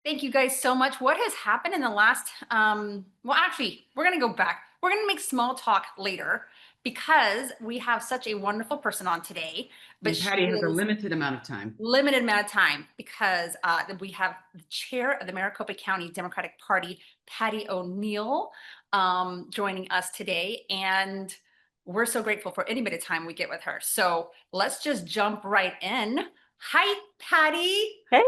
Thank you guys so much. What has happened in the last, well, actually, we're going to go back. We're going to make small talk later because we have such a wonderful person on today, but And she Patty has a is limited amount of time. limited amount of time because we have the chair of the Maricopa County Democratic Party, Patti O'Neill, joining us today. And we're so grateful for any bit of time we get with her. So let's just jump right in. Hi, Patti. Hey,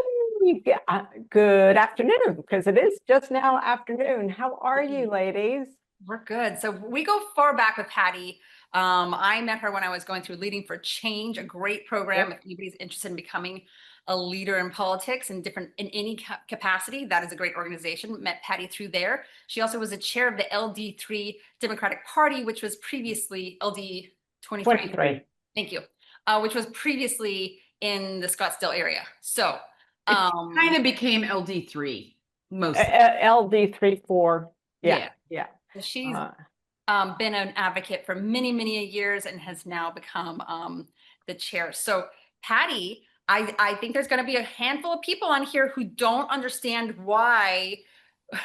good afternoon, because it is just now afternoon. How are you, ladies? We're good. So we go far back with Patti. I met her when I was going through Leading for Change, a great program. Yep. If anybody's interested in becoming a leader in politics in any capacity, that is a great organization. Met Patti through there. She also was the chair of the LD3 Democratic Party, which was previously LD23. 23. Thank you. Which was previously in the Scottsdale area. So It kind of became LD3 mostly. LD34. Yeah. Yeah. So she's been an advocate for many, many years and has now become the chair. So Patti, I think there's going to be a handful of people on here who don't understand why.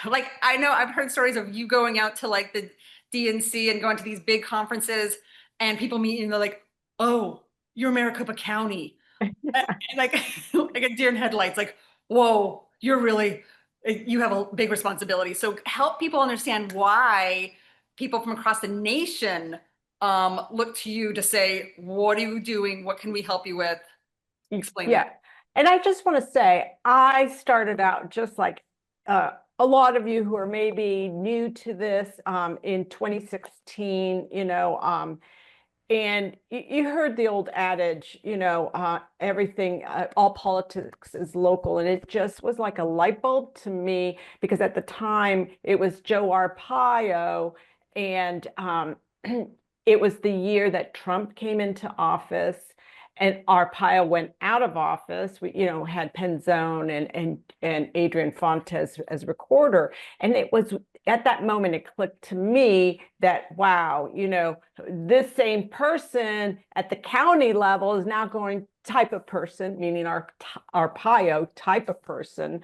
Like, I know I've heard stories of you going out to like the DNC and going to these big conferences and people meet you and they're like, oh, you're Maricopa County. And like, like a deer in headlights, like, whoa, you have a big responsibility. So help people understand why people from across the nation look to you to say, what are you doing? What can we help you with? Explain Yeah. that. And I just want to say, I started out just like a lot of you who are maybe new to this in 2016, and you heard the old adage, everything, all politics is local. And it just was like a light bulb to me because at the time it was Joe Arpaio, and it was the year that Trump came into office and Arpaio went out of office. We, had Penzone and Adrian Fontes as recorder. And it was at that moment it clicked to me that, wow, this same person at the county level is now going type of person, meaning Arpaio type of person,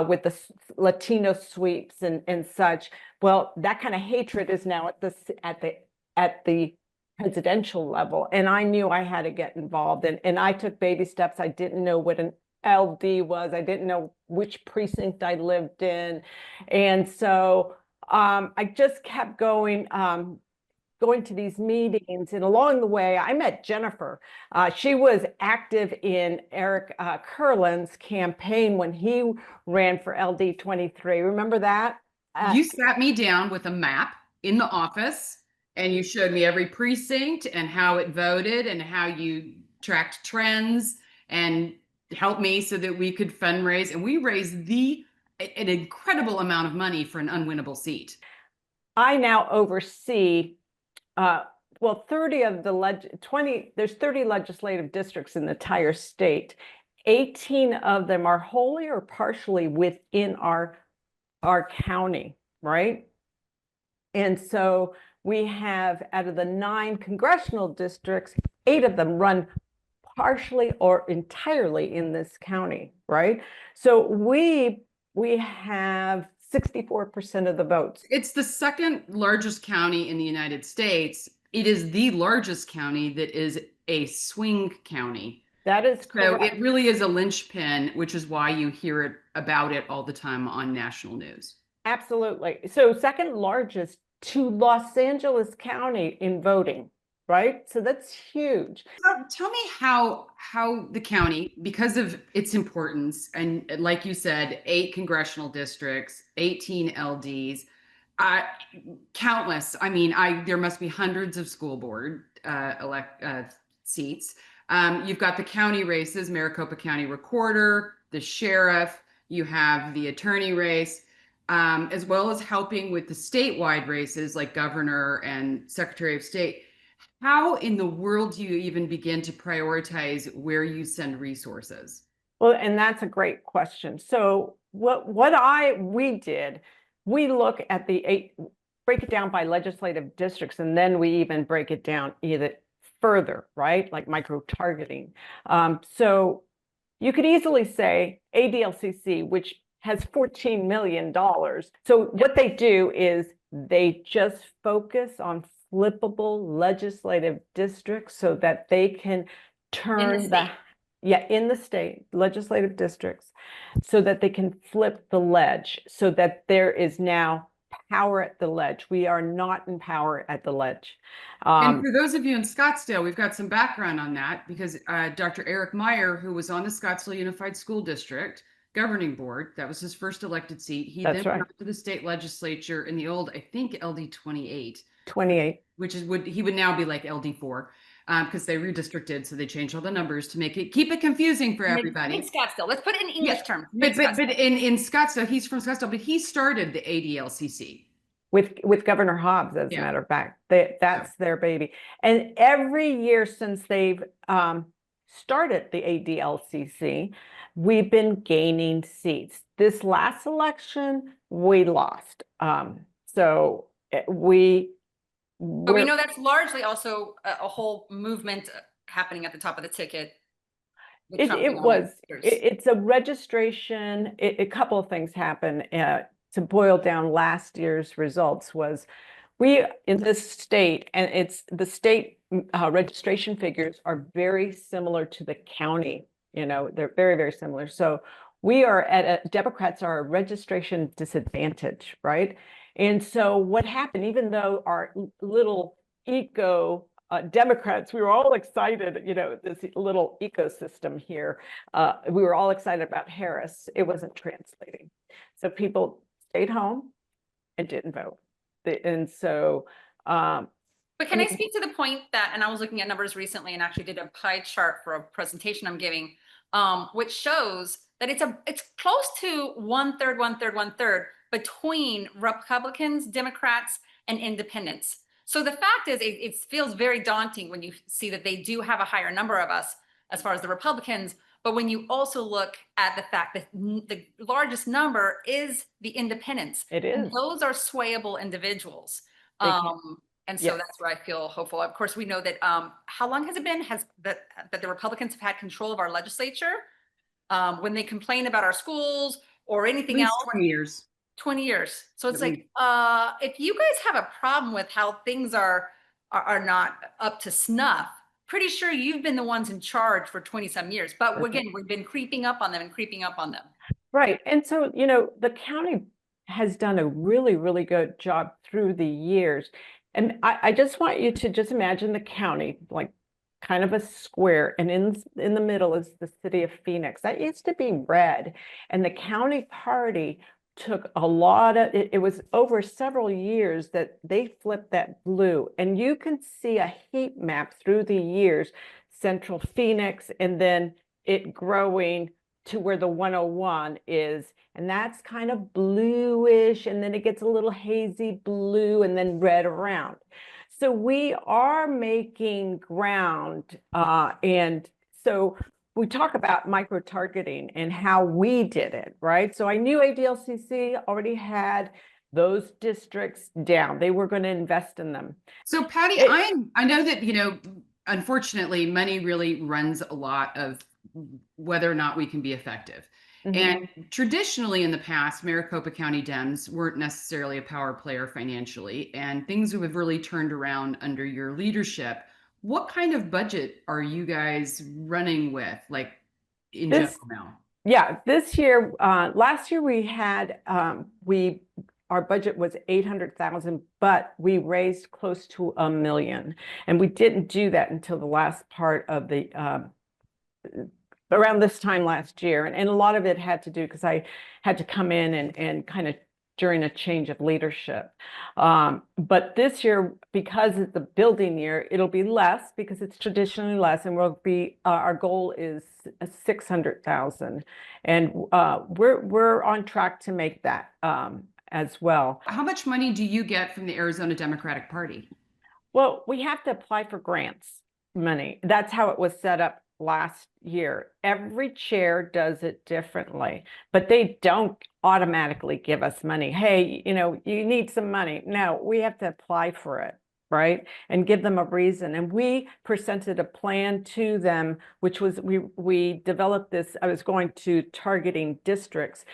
with the Latino sweeps and such. Well, that kind of hatred is now at the presidential level. And I knew I had to get involved. And I took baby steps. I didn't know what an LD was. I didn't know which precinct I lived in. And so I just kept going to these meetings. And along the way, I met Jennifer. She was active in Eric Kurland's campaign when he ran for LD23. Remember that? You sat me down with a map in the office and you showed me every precinct and how it voted and how you tracked trends and helped me so that we could fundraise. And we raised an incredible amount of money for an unwinnable seat. I now oversee, 30 of the 20, there's 30 legislative districts in the entire state. 18 of them are wholly or partially within our county, right? And so we have, out of the 9 congressional districts, 8 of them run partially or entirely in this county, right? So we have 64% of the votes. It's the second largest county in the United States. It is the largest county that is a swing county. That is correct. So it really is a linchpin, which is why you hear about it all the time on national news. Absolutely. So second largest to Los Angeles County in voting, right? So that's huge. Tell me how the county, because of its importance, and like you said, 8 congressional districts, 18 LDs, countless. I mean, there must be hundreds of school board seats. You've got the county races, Maricopa County Recorder, the sheriff, you have the attorney race, as well as helping with the statewide races like governor and secretary of state. How in the world do you even begin to prioritize where you send resources? Well, and that's a great question. So what we did, we look at break it down by legislative districts, and then we even break it down either further, right? Like micro targeting. So you could easily say ADLCC, which has $14 million. So what they do is they just focus on flippable legislative districts so that they can turn state. in the state legislative districts so that they can flip the ledge so that there is now power at the ledge. We are not in power at the ledge. And for those of you in Scottsdale, we've got some background on that because Dr. Eric Meyer, who was on the Scottsdale Unified School District governing board, that was his first elected seat. He That's then right. went up to the state legislature in the old, I think, LD 28, 28. which is he would now be like LD 4 because they redistricted, so they changed all the numbers to keep it confusing for everybody. Mid Scottsdale. Let's put it in English terms. But in Scottsdale, he's from Scottsdale, but he started the ADLCC. With Governor Hobbs, as a matter of fact, that's their baby. And every year since they've started the ADLCC, we've been gaining seats. This last election, we lost. So we know that's largely also a whole movement happening at the top of the ticket. It's a registration. A couple of things happen. To boil down last year's results was we in this state, and it's the state registration figures are very similar to the county. They're very, very similar. So we are Democrats are a registration disadvantage, right? And so what happened, even though our little eco Democrats, we were all excited, this little ecosystem here. We were all excited about Harris. It wasn't translating. So people stayed home and didn't vote. And so. But can I speak to the point that, and I was looking at numbers recently and actually did a pie chart for a presentation I'm giving, which shows that it's close to 1/3, 1/3, 1/3 between Republicans, Democrats, and independents. So the fact is, it feels very daunting when you see that they do have a higher number of us as far as the Republicans. But when you also look at the fact that the largest number is the independents, it is. And those are swayable individuals. And so that's where I feel hopeful. Of course, we know that how long has it been that the Republicans have had control of our legislature? When they complain about our schools or anything else? 20 years. 20 years. So it's like, if you guys have a problem with how things are not up to snuff, pretty sure you've been the ones in charge for 20 some years. But again, we've been creeping up on them and creeping up on them. Right. And so, the county has done a really, really good job through the years. And I just want you to just imagine the county, like kind of a square, and in the middle is the city of Phoenix. That used to be red. And the county party took a lot of it. It was over several years that they flipped that blue, and you can see a heat map through the years, central Phoenix, and then it growing to where the 101 is, and that's kind of bluish, and then it gets a little hazy blue and then red around. So we are making ground, and so we talk about micro-targeting and how we did it, right? So I knew ADLCC already had those districts down. They were going to invest in them. So Patti, I know that, unfortunately, money really runs a lot of whether or not we can be effective. Mm-hmm. And traditionally in the past, Maricopa County Dems weren't necessarily a power player financially, and things have really turned around under your leadership. What kind of budget are you guys running with, like in general now? Yeah, this year, last year we had, our budget was 800,000, but we raised close to $1 million. And we didn't do that until the last part of the, around this time last year. And a lot of it had to do because I had to come in and kind of during a change of leadership. But this year, because it's a building year, it'll be less because it's traditionally less, and we'll be, our goal is 600,000. And we're on track to make that as well. How much money do you get from the Arizona Democratic Party? Well, we have to apply for grants money. That's how it was set up last year. Every chair does it differently, but they don't automatically give us money. Hey, you need some money. No, we have to apply for it, right? And give them a reason. And we presented a plan to them, which was we developed this. I was going to targeting districts.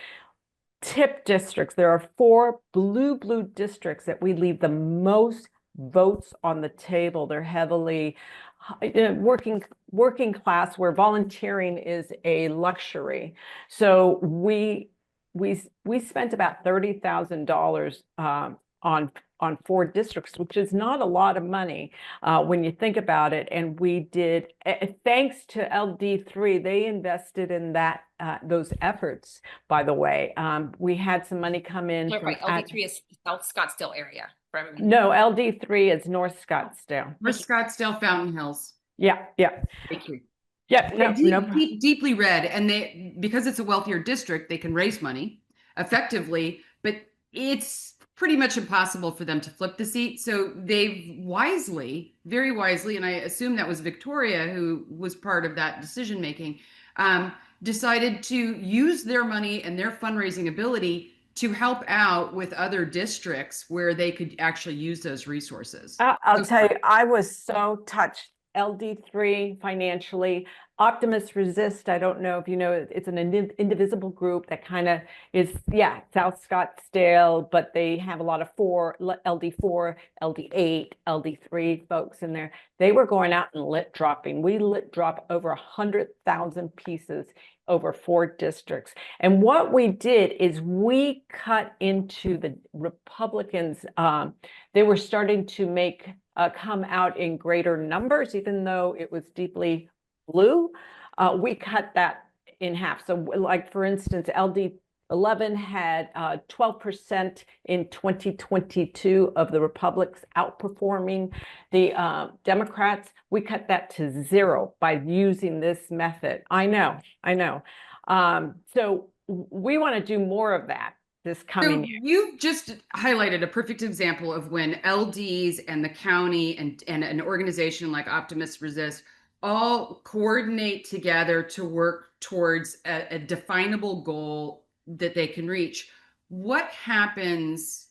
tip districts. There are 4 blue districts that we leave the most votes on the table. They're heavily working class, where volunteering is a luxury. So we spent about $30,000 on 4 districts, which is not a lot of money when you think about it. And we did, thanks to LD3, they invested in that those efforts. By the way, we had some money come in from LD3 is South Scottsdale area for everyone. no, LD3 is North Scottsdale. North Scottsdale, Fountain Hills. Yeah, yeah, Thank you. yeah. No, Deeply red, and because it's a wealthier district, they can raise money effectively, but it's pretty much impossible for them to flip the seat. So they've wisely, very wisely, and I assume that was Victoria who was part of that decision making, decided to use their money and their fundraising ability to help out with other districts where they could actually use those resources. I'll tell you, I was so touched. LD3 financially, Optimist Resist, I don't know if you know, it's an indivisible group that kind of is, yeah, South Scottsdale, but they have a lot of LD4, LD8, LD3 folks in there. They were going out and lit dropping. We lit drop over 100,000 pieces over 4 districts. And what we did is we cut into the Republicans. They were starting to come out in greater numbers, even though it was deeply blue. We cut that in half. So like, for instance, LD11 had 12% in 2022 of the Republicans outperforming the Democrats. We cut that to 0 by using this method. I know. So we want to do more of that this coming year. You've just highlighted a perfect example of when LDs and the county and an organization like Optimist Resist all coordinate together to work towards a definable goal that they can reach. What happens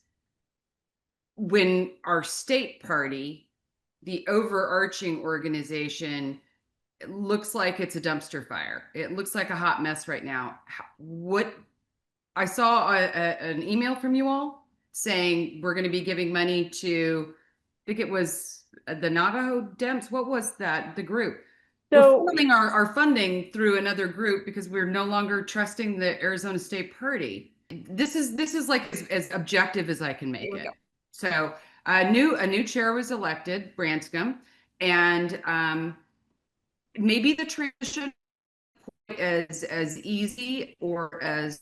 when our state party, the overarching organization, looks like it's a dumpster fire? It looks like a hot mess right now. I saw an email from you all saying we're going to be giving money to, I think it was the Navajo Dems. What was that? The group. So we're pulling our funding through another group because we're no longer trusting the Arizona State Party. This is like as objective as I can make it. So a new chair was elected, Branscombe, and maybe the transition as easy or as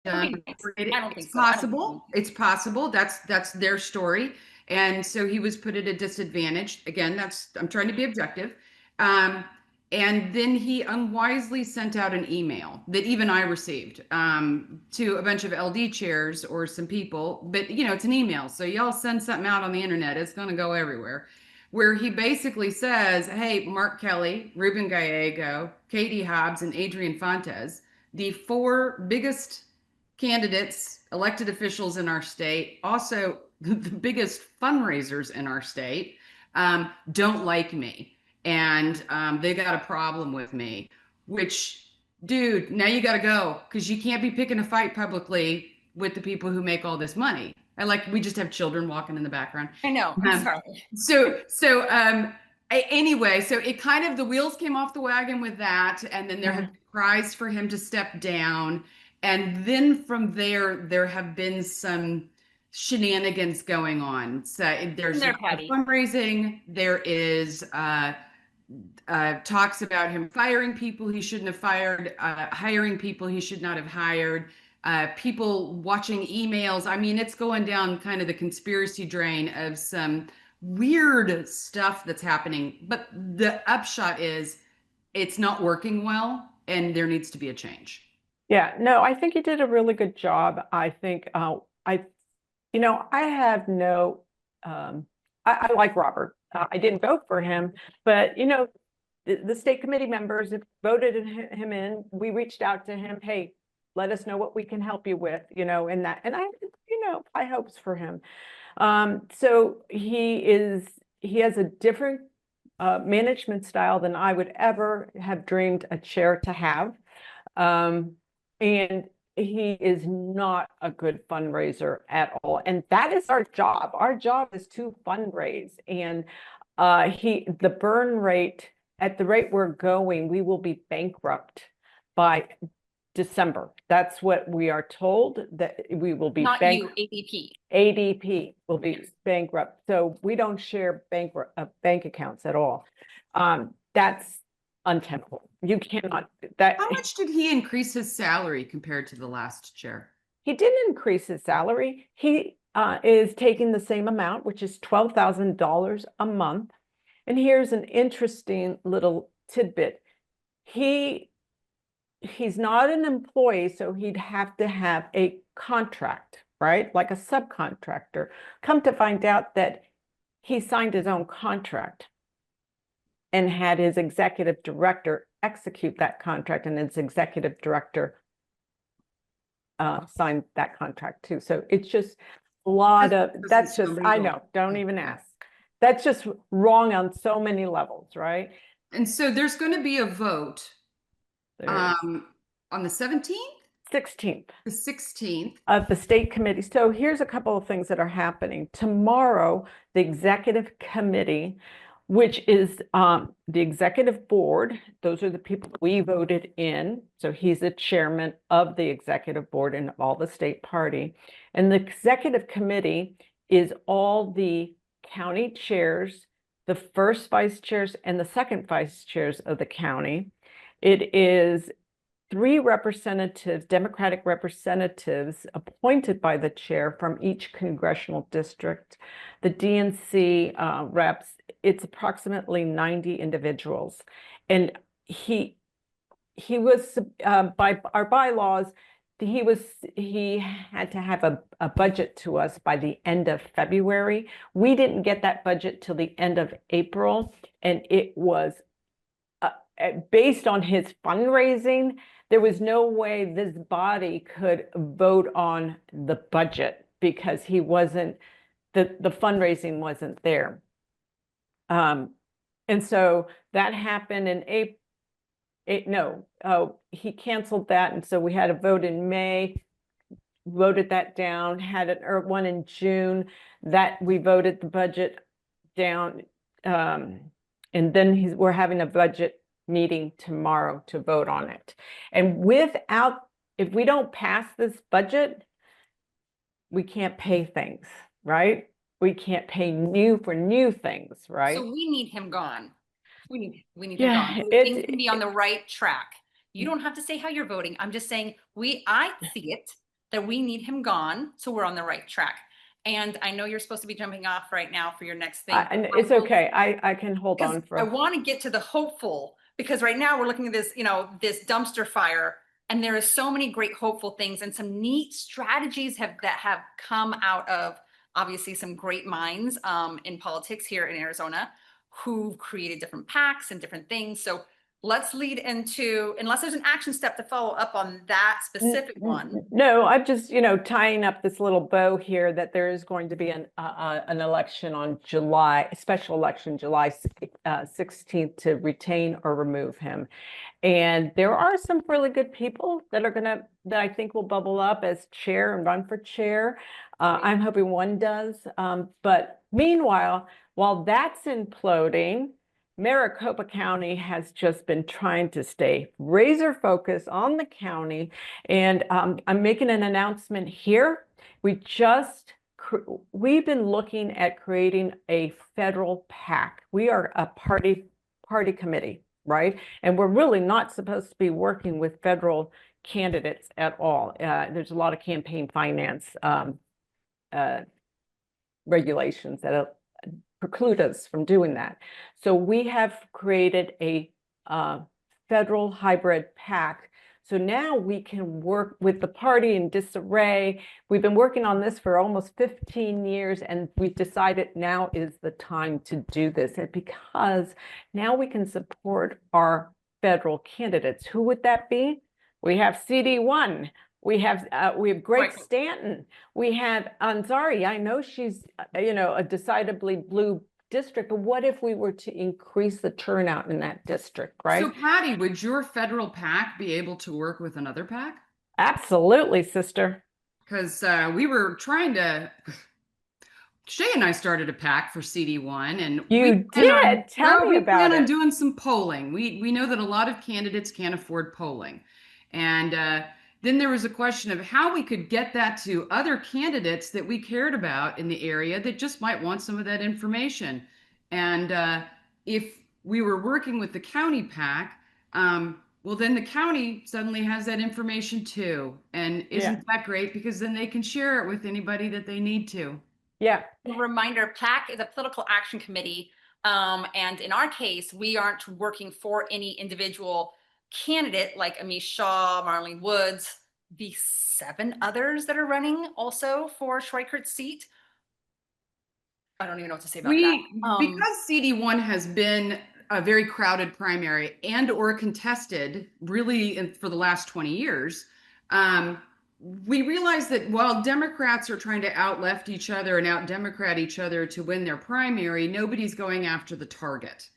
it's possible. It's possible. That's their story. And so he was put at a disadvantage. Again, I'm trying to be objective. And then he unwisely sent out an email that even I received to a bunch of LD chairs or some people. But, it's an email. So y'all send something out on the internet, it's going to go everywhere. Where he basically says, hey, Mark Kelly, Ruben Gallego, Katie Hobbs, and Adrian Fontes, the 4 biggest candidates, elected officials in our state, also the biggest fundraisers in our state, don't like me. And they got a problem with me, which, dude, now you got to go, because you can't be picking a fight publicly with the people who make all this money. We just have children walking in the background. I know. I'm sorry. Anyway, so it kind of, the wheels came off the wagon with that. And then there have been cries for him to step down. And then from there have been some shenanigans going on. So there's fundraising. There is talks about him firing people he shouldn't have fired, hiring people he should not have hired, people watching emails. I mean, it's going down kind of the conspiracy drain of some weird stuff that's happening. But the upshot is it's not working well, and there needs to be a change. Yeah, no, I think you did a really good job. I think I have no, I like Robert. I didn't vote for him, but the state committee members have voted him in. We reached out to him. Hey, let us know what we can help you with, and that, and I, high hopes for him. So he has a different management style than I would ever have dreamed a chair to have. And he is not a good fundraiser at all. And that is our job. Our job is to fundraise. And the burn rate, at the rate we're going, we will be bankrupt by December. That's what we are told, that we will be Not you, ADP. ADP will be bankrupt. So we don't share bank accounts at all. That's untenable. You cannot, How much did he increase his salary compared to the last chair? he didn't increase his salary. He is taking the same amount, which is $12,000 a month. And here's an interesting little tidbit. He's not an employee, so he'd have to have a contract, right? Like a subcontractor. Come to find out that he signed his own contract and had his executive director execute that contract, and his executive director signed that contract too. So it's just a lot of, that's just, I know, don't even ask. That's just wrong on so many levels, right? And so there's going to be a vote on the 17th? 16th. The 16th. Of the state committee. So here's a couple of things that are happening. Tomorrow, the executive committee, which is the executive board, those are the people we voted in. So he's the chairman of the executive board and all the state party. And the executive committee is all the county chairs, the first vice chairs, and the second vice chairs of the county. It is 3 representatives, Democratic representatives appointed by the chair from each congressional district. The DNC reps, it's approximately 90 individuals. And he was, by our bylaws, he had to have a budget to us by the end of February. We didn't get that budget till the end of April. And it was based on his fundraising. There was no way this body could vote on the budget because he wasn't, the fundraising wasn't there. And so that happened in April. He canceled that. And so we had a vote in May, voted that down, had one in June that we voted the budget down. And then we're having a budget meeting tomorrow to vote on it. And if we don't pass this budget, we can't pay things, right? We can't pay for new things, right? So we need him gone. We need Yeah, him gone. Things can be on the right track. You don't have to say how you're voting. I'm just saying I see it that we need him gone, so we're on the right track. And I know you're supposed to be jumping off right now for your next thing. And it's okay. I can hold on for. I want to get to the hopeful, because right now we're looking at this, this dumpster fire, and there is so many great hopeful things and some neat strategies that have come out of obviously some great minds in politics here in Arizona who've created different PACs and different things. So let's lead into, unless there's an action step to follow up on that specific one. No, I'm just, tying up this little bow here that there is going to be an election on special election, July 16th to retain or remove him. And there are some really good people that I think will bubble up as chair and run for chair. I'm hoping one does. But meanwhile, while that's imploding, Maricopa County has just been trying to stay razor focused on the county. And I'm making an announcement here. We've been looking at creating a federal PAC. We are a party committee, right? And we're really not supposed to be working with federal candidates at all. There's a lot of campaign finance regulations that preclude us from doing that. So we have created a federal hybrid PAC. So now we can work with the party in disarray. We've been working on this for almost 15 years, and we've decided now is the time to do this. And because now we can support our federal candidates. Who would that be? We have CD1. We have Greg Stanton. We have Ansari. I know she's, a decidedly blue district, but what if we were to increase the turnout in that district, right? So Patti, would your federal PAC be able to work with another PAC? Absolutely, sister. Because we were trying to, Shay and I started a PAC for CD1, and You did. Tell me we plan about on it. doing some polling. We know that a lot of candidates can't afford polling, and then there was a question of how we could get that to other candidates that we cared about in the area that just might want some of that information. And if we were working with the county PAC, well, then the county suddenly has that information too. And Yeah. isn't that great? Because then they can share it with anybody that they need to. Yeah. A reminder, PAC is a political action committee. And in our case, we aren't working for any individual candidate like Amish Shaw, Marlene Woods, the 7 others that are running also for Schweikert's seat. I don't even know what to say about that. Because CD1 has been a very crowded primary and or contested really for the last 20 years, we realized that while Democrats are trying to out-left each other and out-Democrat each other to win their primary, nobody's going after the target.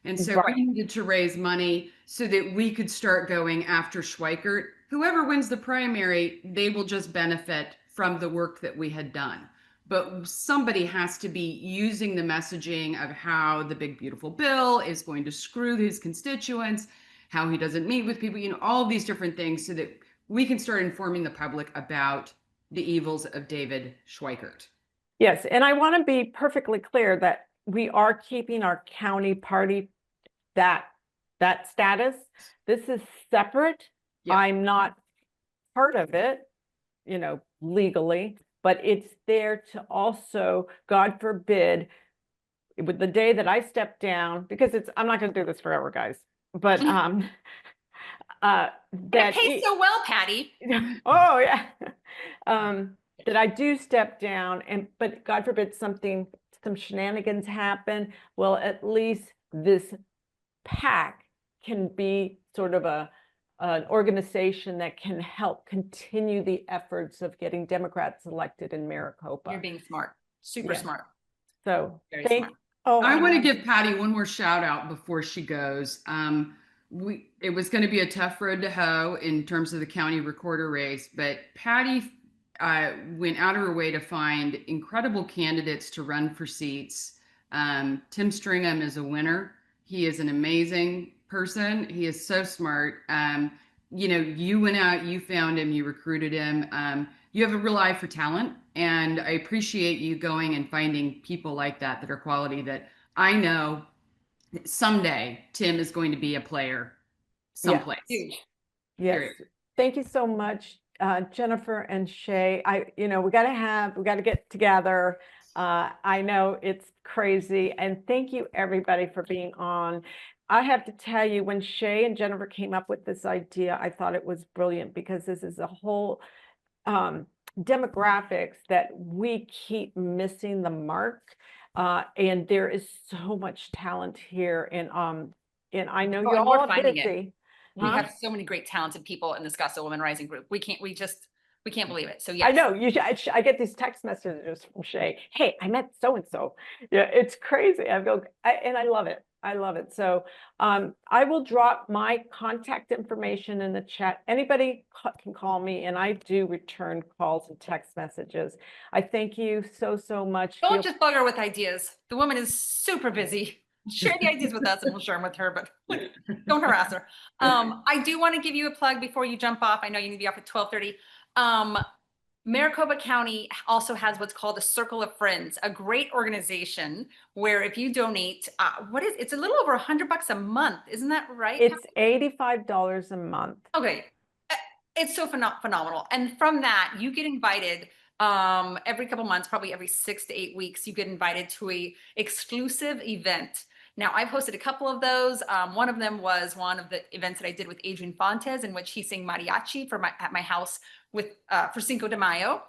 And so Right. we needed to raise money so that we could start going after Schweikert. Whoever wins the primary, they will just benefit from the work that we had done. But somebody has to be using the messaging of how the big beautiful bill is going to screw his constituents, how he doesn't meet with people, all these different things so that we can start informing the public about the evils of David Schweikert. Yes, and I want to be perfectly clear that we are keeping our county party that status. This is separate. Yeah. I'm not part of it, legally, but it's there to also, God forbid, with the day that I step down, because I'm not going to do this forever, guys, but It pays so well, Patty. oh yeah, that I do step down, but God forbid some shenanigans happen. Well, at least this PAC can be sort of an organization that can help continue the efforts of getting Democrats elected in Maricopa. You're being smart, super smart. So Very smart. I want to give Patty one more shout out before she goes. It was going to be a tough road to hoe in terms of the county recorder race, but Patty went out of her way to find incredible candidates to run for seats. Tim Stringham is a winner. He is an amazing person. He is so smart. You went out, you found him, you recruited him. You have a real eye for talent, and I appreciate you going and finding people like that are quality, that I know someday Tim is going to be a player someplace. Yeah. Yes. Period. Thank you so much, Jennifer and Shay. We got to get together. I know it's crazy, and thank you everybody for being on. I have to tell you, when Shay and Jennifer came up with this idea, I thought it was brilliant, because this is a whole demographics that we keep missing the mark, and there is so much talent here, and I know you're all busy. We have so many great talented people in the Scottsdale Women Rising group. We can't believe it. So yes. I know I get these text messages from Shay. Hey, I met so and so. Yeah, it's crazy. I love it. I love it. So I will drop my contact information in the chat. Anybody can call me, and I do return calls and text messages. I thank you so much. Don't just bug her with ideas. The woman is super busy. Share the ideas with us and we'll share them with her, but don't harass her. I do want to give you a plug before you jump off. I know you need to be off at 12:30. Maricopa County also has what's called a Circle of Friends, a great organization where if you donate, it's a little over $100 a month. Isn't that right? It's $85 a month. Okay. It's so phenomenal. And from that, you get invited every couple months, probably every 6 to 8 weeks, you get invited to a exclusive event. Now, I've hosted a couple of those. One of them was one of the events that I did with Adrian Fontes, in which he sang mariachi at my house for Cinco de Mayo,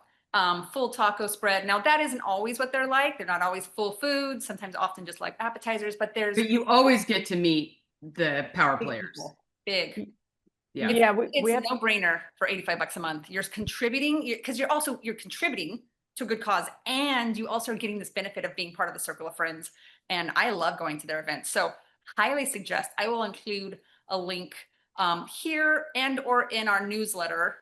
full taco spread. Now, that isn't always what they're like. They're not always full food, sometimes often just like appetizers, but you always get to meet the power players. Big. Yeah. It's a no-brainer for $85 a month. You're contributing because you're contributing to a good cause, and you also are getting this benefit of being part of the Circle of Friends. And I love going to their events. So highly suggest. I will include a link here and or in our newsletter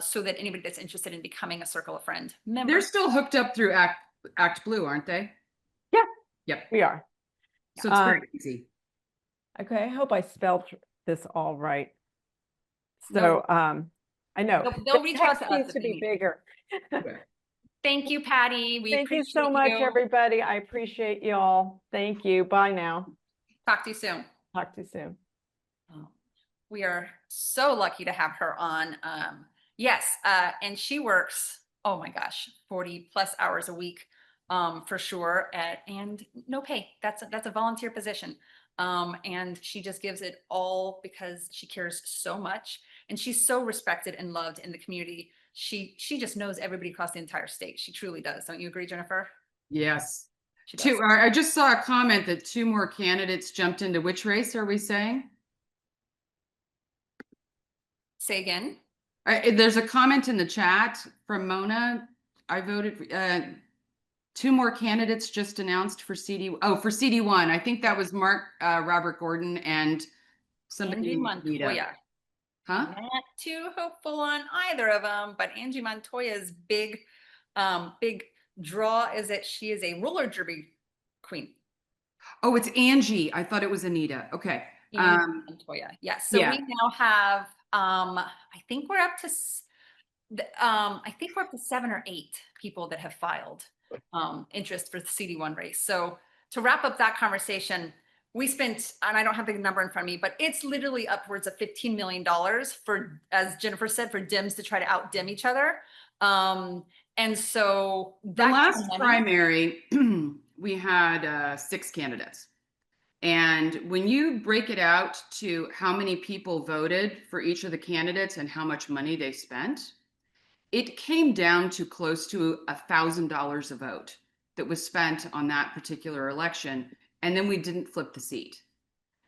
so that anybody that's interested in becoming a Circle of Friend member. They're still hooked up through Act Blue, aren't they? Yeah. Yep. We are. So it's very easy. Okay, I hope I spelled this all right. No. So, I know. They'll the reach out text to us needs if to they be need. bigger. Thank you, Patty. We Thank you appreciate so much, you. everybody. I appreciate y'all. Thank you. Bye now. Talk to you soon. Talk to you soon. We are so lucky to have her on. Yes, and she works, oh my gosh, 40 plus hours a week, for sure, and no pay. That's a volunteer position. And she just gives it all because she cares so much, and she's so respected and loved in the community. She just knows everybody across the entire state. She truly does. Don't you agree, Jennifer? Yes. She does. I just saw a comment that 2 more candidates jumped into which race are we saying? Say again. There's a comment in the chat from Mona. I voted, 2 more candidates just announced for for CD1. I think that was Mark, Robert Gordon and somebody. Angie Montoya. Huh? Not too hopeful on either of them, but Angie Montoya's big draw is that she is a roller derby queen. Oh, it's Angie. I thought it was Anita. Okay. Angie Montoya. Yes. So yeah. we now have, I think we're up to, I think we're up to 7 or 8 people that have filed interest for the CD1 race. So to wrap up that conversation, we spent, and I don't have the number in front of me, but it's literally upwards of $15 million for, as Jennifer said, for Dems to try to outdim each other. And so the last primary, we had 6 candidates. And when you break it out to how many people voted for each of the candidates and how much money they spent, it came down to close to $1,000 a vote that was spent on that particular election. And then we didn't flip the seat.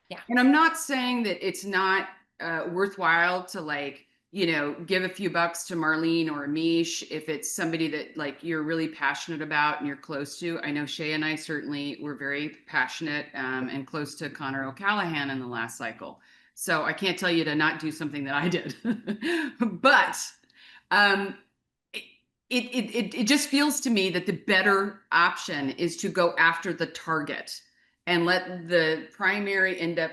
Yeah. And I'm not saying that it's not worthwhile to, like, you know, give a few bucks to Marlene or Amish if it's somebody that, like, you're really passionate about and you're close to. I know Shay and I certainly were very passionate and close to Connor O'Callahan in the last cycle. So I can't tell you to not do something that I did. But it just feels to me that the better option is to go after the target and let the primary end up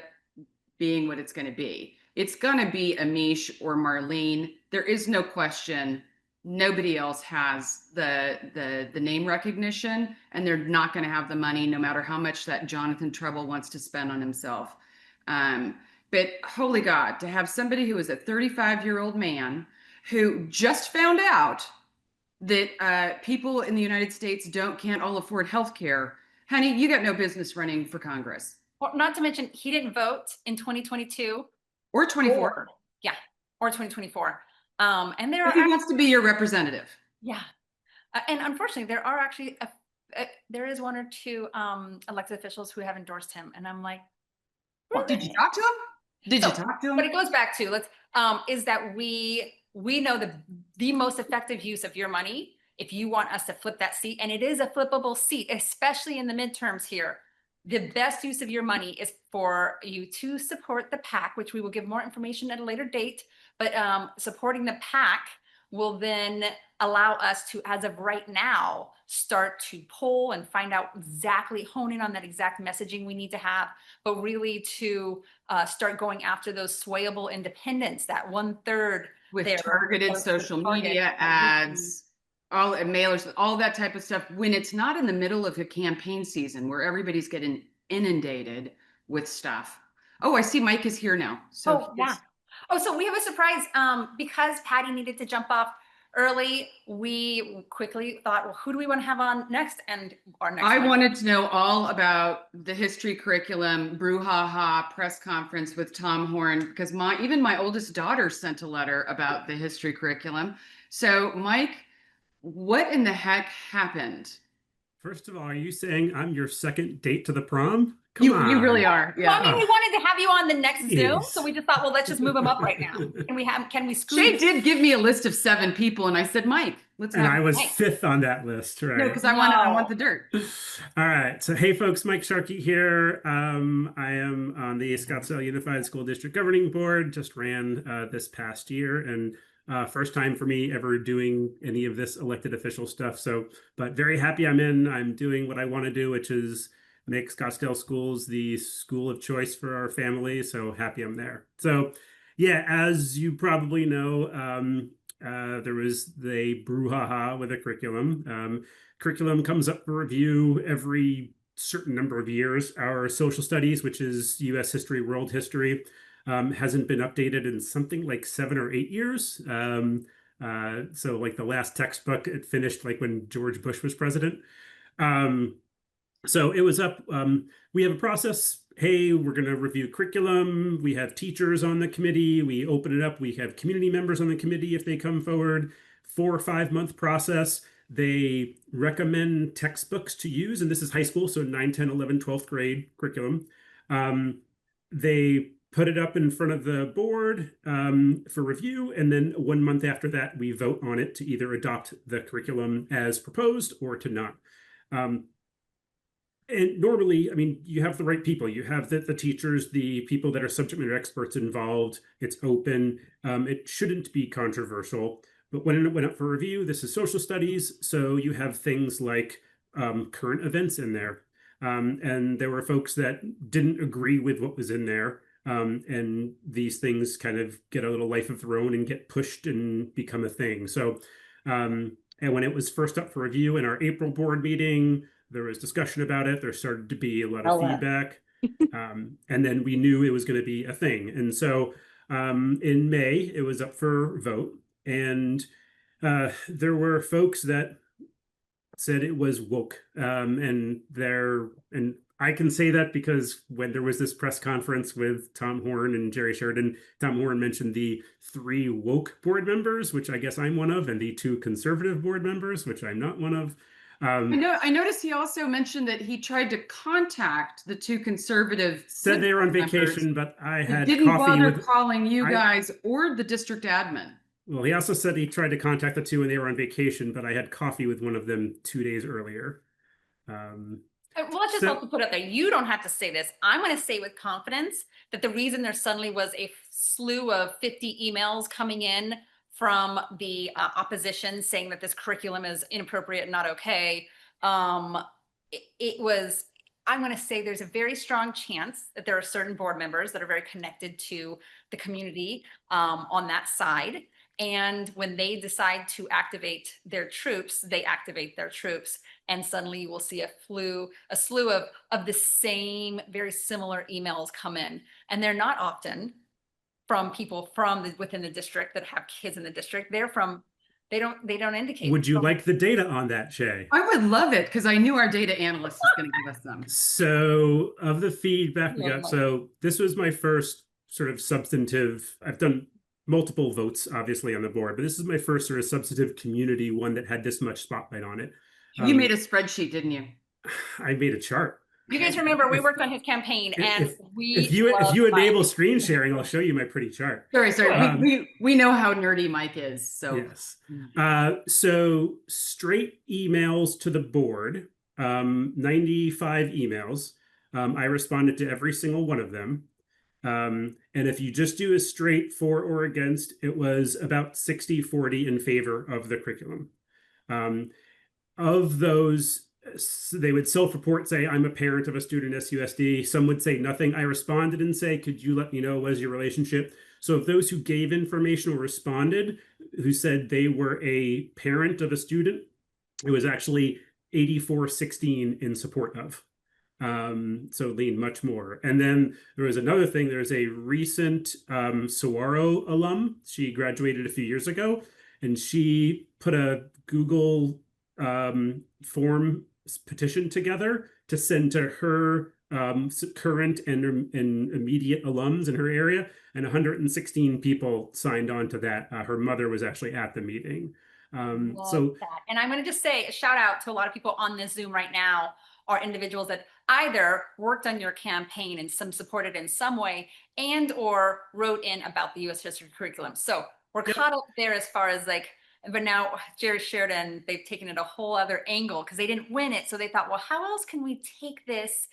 being what it's going to be. It's going to be Amish or Marlene. There is no question. Nobody else has the name recognition, and they're not going to have the money, no matter how much that Jonathan Trouble wants to spend on himself. But holy God, to have somebody who is a 35-year-old man who just found out that people in the United States can't all afford health care. Honey, you got no business running for Congress. Well, not to mention, he didn't vote in 2022. Or 24. Yeah, or 2024. And there if he wants to be your representative. Yeah. And unfortunately, there are actually, there is 1 or 2 elected officials who have endorsed him. And I'm like, what? Did you talk to him? Did you talk to him? But it goes back to, is that we know the most effective use of your money if you want us to flip that seat, and it is a flippable seat, especially in the midterms here. The best use of your money is for you to support the PAC, which we will give more information at a later date, but supporting the PAC will then allow us to, as of right now, start to poll and find out exactly, hone in on that exact messaging we need to have, but really to start going after those swayable independents, that 1/3 with targeted social media ads, all mailers, all that type of stuff, when it's not in the middle of a campaign season where everybody's getting inundated with stuff. Oh, I see Mike is here now. So yeah. Oh, so we have a surprise. Because Patti needed to jump off early, we quickly thought, well, who do we want to have on next? And our next I wanted to know all about the history curriculum brouhaha press conference with Tom Horn, because even my oldest daughter sent a letter about the history curriculum. So Mike, what in the heck happened? First of all, are you saying I'm your second date to the prom? Come You on. really are. Yeah. Well, I mean, we wanted to have you on the next Zoom, Jeez. so we just thought, well, let's just move them up right now. Can we scoot? She did give me a list of 7 people, and I said, Mike, let's And have. I was Mike. 5th on that list, right? No, because I want the dirt. All right. So, hey, folks, Mike Sharkey here. I am on the Scottsdale Unified School District Governing Board. Just ran this past year, and First time for me ever doing any of this elected official stuff. So, but very happy I'm in. I'm doing what I want to do, which is make Scottsdale schools the school of choice for our family. So happy I'm there. So, yeah, as you probably know, there was the brouhaha with the curriculum. Curriculum comes up for review every certain number of years. Our social studies, which is U.S. history, world history, hasn't been updated in something like 7 or 8 years. So like the last textbook, it finished like when George Bush was president. So it was up. We have a process. Hey, we're going to review curriculum. We have teachers on the committee. We open it up. We have community members on the committee if they come forward. 4 or 5 month process. They recommend textbooks to use, and this is high school, so 9, 10, 11, 12th grade curriculum. They put it up in front of the board for review, and then 1 month after that, we vote on it to either adopt the curriculum as proposed or to not. And normally, I mean, you have the right people. You have the teachers, the people that are subject matter experts involved. It's open. It shouldn't be controversial. But when it went up for review, this is social studies. So you have things like current events in there. And there were folks that didn't agree with what was in there. And these things kind of get a little life of their own and get pushed and become a thing. So, and when it was first up for review in our April board meeting, there was discussion about it. There started to be a lot of feedback. And then we knew it was going to be a thing. And so in May, it was up for vote. And there were folks that said it was woke. And I can say that because when there was this press conference with Tom Horn and Jerry Sheridan, Tom Horn mentioned the 3 woke board members, which I guess I'm one of, and the 2 conservative board members, which I'm not one of. I noticed he also mentioned that he tried to contact the 2 conservative. Said they were on vacation, but I had didn't coffee bother with calling you guys or the district admin. Well, he also said he tried to contact the 2 and they were on vacation, but I had coffee with one of them 2 days earlier. Well, let's just also put out there, you don't have to say this. I'm going to say with confidence that the reason there suddenly was a slew of 50 emails coming in from the opposition saying that this curriculum is inappropriate and not okay. It was, I'm going to say there's a very strong chance that there are certain board members that are very connected to the community on that side. And when they decide to activate their troops, they activate their troops. And suddenly you will see a slew of the same, very similar emails come in. And they're not often from people from within the district that have kids in the district. They're from, they don't indicate. Would you like the data on that, Shay? I would love it because I knew our data analyst was going to give us them. So of the feedback we got, so this was my first sort of substantive, I've done multiple votes obviously on the board, but this is my first sort of substantive community one that had this much spotlight on it. You made a spreadsheet, didn't you? I made a chart. You guys remember we worked on his campaign, and if you enable screen sharing, I'll show you my pretty chart. Sorry. We know how nerdy Mike is. So yes. So straight emails to the board, 95 emails. I responded to every single one of them. And if you just do a straight for or against, it was about 60-40 in favor of the curriculum. Of those, they would self-report, say, I'm a parent of a student at SUSD. Some would say nothing. I responded and say, could you let me know what is your relationship? So of those who gave information or responded, who said they were a parent of a student, it was actually 84-16 in support of. So lean much more. And then there was another thing. There's a recent Saguaro alum. She graduated a few years ago, and she put a Google form petition together to send to her current and immediate alums in her area, and 116 people signed on to that. Her mother was actually at the meeting. And I'm going to just say a shout out to a lot of people on this Zoom right now are individuals that either worked on your campaign and supported in some way and or wrote in about the U.S. history curriculum. So we're caught up there as far as like, but now Jerry Sheridan, they've taken it a whole other angle because they didn't win it. So they thought, well, how else can we take this?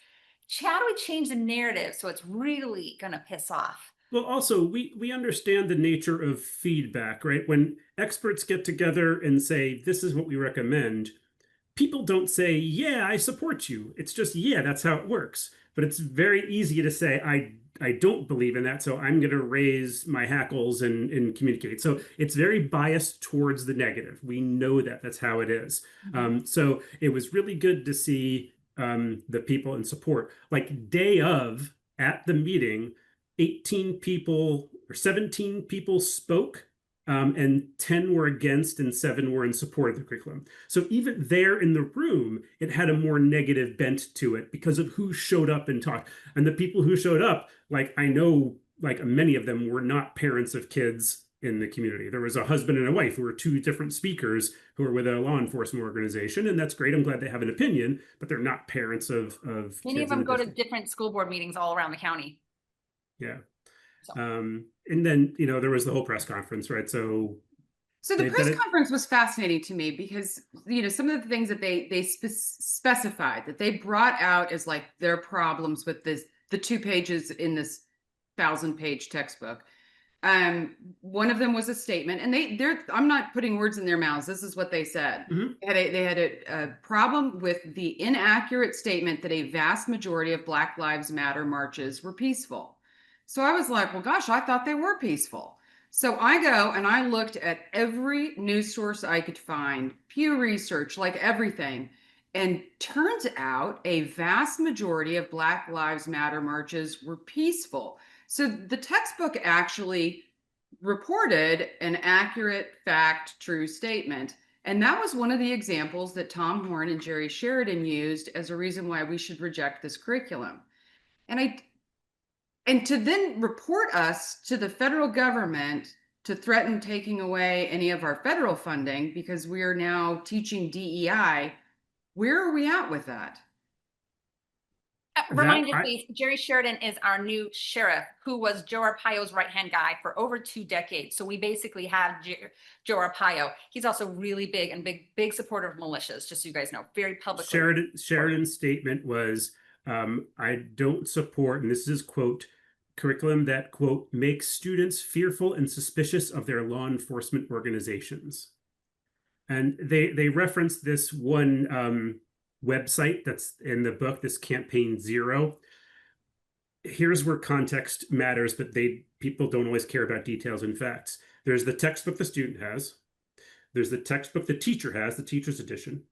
How do we change the narrative so it's really going to piss off Well, also, we understand the nature of feedback, right? When experts get together and say, this is what we recommend, people don't say, yeah, I support you. It's just, yeah, that's how it works. But it's very easy to say, I don't believe in that, so I'm going to raise my hackles and communicate. So it's very biased towards the negative. We know that that's how it is. So it was really good to see the people in support. Like day of at the meeting, 18 people or 17 people spoke, and 10 were against and 7 were in support of the curriculum. So even there in the room, it had a more negative bent to it because of who showed up and talked. And the people who showed up, like I know, like many of them were not parents of kids in the community. There was a husband and a wife who were 2 different speakers who are with a law enforcement organization, and that's great. I'm glad they have an opinion, but they're not parents of Many of kids in them the go to district. different school board meetings all around the county. Yeah. So. And then, there was the whole press conference, right? So So the They press did it- conference was fascinating to me because some of the things that they specified that they brought out as like their problems with the 2 pages in this 1,000-page textbook. One of them was a statement, and they're I'm not putting words in their mouths. This is what they said. Mhm. They had a problem with the inaccurate statement that a vast majority of Black Lives Matter marches were peaceful. So I was like, well, gosh, I thought they were peaceful. So I go and I looked at every news source I could find, Pew Research, like everything. And turns out a vast majority of Black Lives Matter marches were peaceful. So the textbook actually reported an accurate, fact, true statement. And that was one of the examples that Tom Horn and Jerry Sheridan used as a reason why we should reject this curriculum. And to then report us to the federal government to threaten taking away any of our federal funding because we are now teaching DEI, where are we at with that? Remind you, please, Jerry Sheridan is our new sheriff, who was Joe Arpaio's right-hand guy for over 2 decades. So we basically have Joe Arpaio. He's also really big and big supporter of militias, just so you guys know, very publicly. Sheridan's statement was, I don't support, and this is quote, curriculum that, quote, makes students fearful and suspicious of their law enforcement organizations. And they referenced this one website that's in the book, this Campaign Zero. Here's where context matters, but people don't always care about details and facts. There's the textbook the student has. There's the textbook the teacher has, the teacher's edition.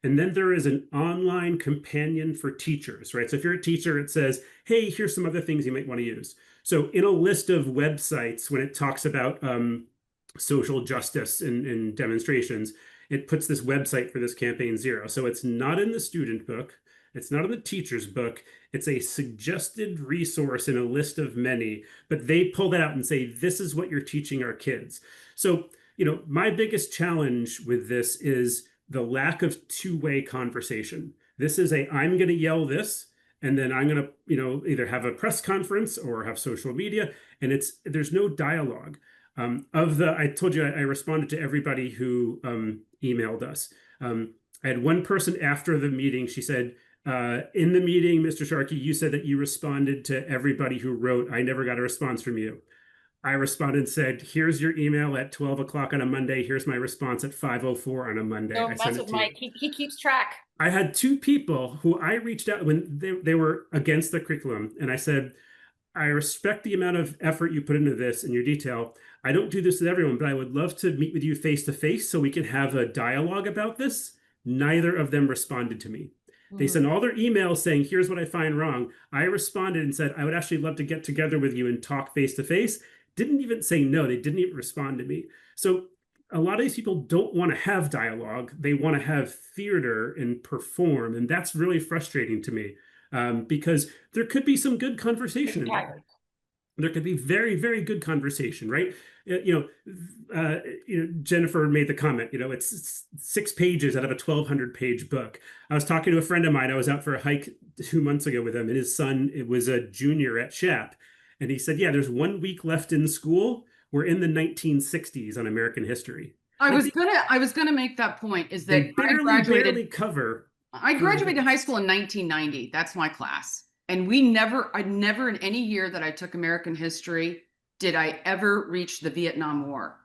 And then there is an online companion for teachers, right? So if you're a teacher, it says, hey, here's some other things you might want to use. So in a list of websites, when it talks about social justice and demonstrations, it puts this website for this Campaign Zero. So it's not in the student book. It's not in the teacher's book. It's a suggested resource in a list of many, but they pull that out and say, this is what you're teaching our kids. So, my biggest challenge with this is the lack of two-way conversation. This is I'm going to yell this, and then I'm going to, either have a press conference or have social media, and there's no dialogue. I told you I responded to everybody who emailed us. I had one person after the meeting. She said, in the meeting, Mr. Sharkey, you said that you responded to everybody who wrote. I never got a response from you. I responded and said, here's your email at 12 o'clock on a Monday. Here's my response at 5:04 on a Monday. Don't mess with Mike. He keeps track. I had 2 people who I reached out when they were against the curriculum. And I said, I respect the amount of effort you put into this and your detail. I don't do this with everyone, but I would love to meet with you face to face so we can have a dialogue about this. Neither of them responded to me. They sent all their emails saying, here's what I find wrong. I responded and said, I would actually love to get together with you and talk face to face. Didn't even say no. They didn't even respond to me. So a lot of these people don't want to have dialogue. They want to have theater and perform. And that's really frustrating to me because there could be some good conversation in there. There could be very, very good conversation, right? Jennifer made the comment, it's 6 pages out of a 1,200-page book. I was talking to a friend of mine. I was out for a hike 2 months ago with him, and his son, it was a junior at SHAP. And he said, yeah, there's 1 week left in school. We're in the 1960s on American history. I was gonna make that point, is that they barely cover. I graduated high school in 1990. That's my class. And I never in any year that I took American history, did I ever reach the Vietnam War.